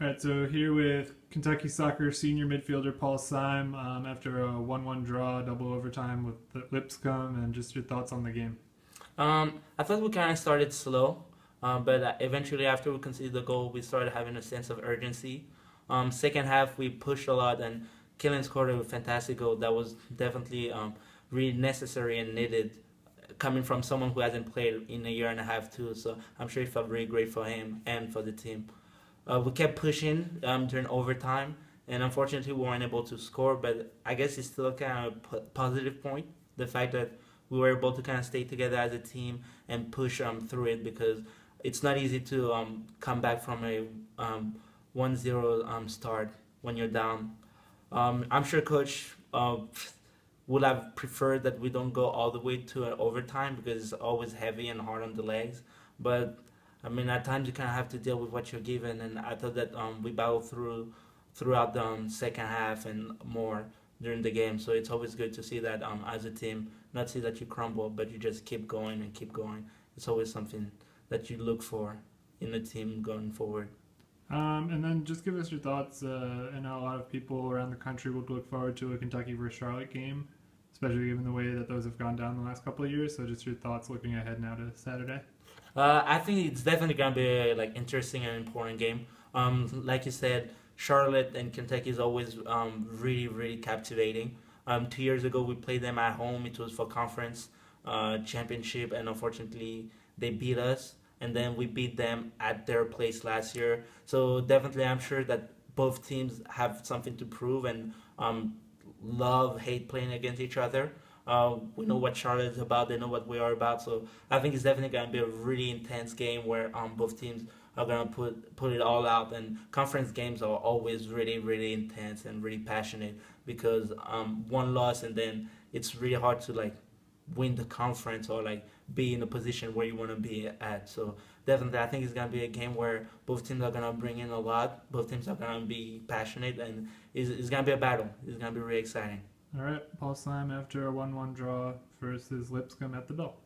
All right, so here with Kentucky soccer senior midfielder Paul Sime after a 1-1 draw, double overtime with Lipscomb, and just your thoughts on the game. I thought we kind of started slow, but eventually after we conceded the goal, we started having a sense of urgency. Second half, we pushed a lot, and Killen scored a fantastic goal that was definitely really necessary and needed, coming from someone who hasn't played in a year and a half too. So I'm sure it felt really great for him and for the team. We kept pushing during overtime, and unfortunately, we weren't able to score. But I guess it's still kind of a positive point. The fact that we were able to kind of stay together as a team and push through it because it's not easy to come back from a 1-0 start when you're down. I'm sure Coach would have preferred that we don't go all the way to an overtime because it's always heavy and hard on the legs. But I mean, at times you kind of have to deal with what you're given, and I thought that we battled throughout the second half and more during the game. So it's always good to see that as a team, not see that you crumble, but you just keep going and keep going. It's always something that you look for in a team going forward. And then just give us your thoughts. I know a lot of people around the country would look forward to a Kentucky versus Charlotte game, especially given the way that those have gone down the last couple of years. So just your thoughts looking ahead now to Saturday. I think it's definitely gonna be a like interesting and important game. Like you said, Charlotte and Kentucky is always really captivating. 2 years ago we played them at home. It was for conference championship, and unfortunately they beat us. And then we beat them at their place last year. So definitely, I'm sure that both teams have something to prove and love hate playing against each other. We know what Charlotte is about. They know what we are about. So I think it's definitely going to be a really intense game where both teams are going to put it all out. And conference games are always really intense and really passionate because one loss and then it's really hard to like win the conference or like be in a position where you want to be at. So definitely, I think it's gonna be a game where both teams are gonna bring in a lot. Both teams are gonna be passionate, and it's gonna be a battle. It's gonna be really exciting. All right, Paul Slime after a 1-1 draw versus Lipscomb at the Bell.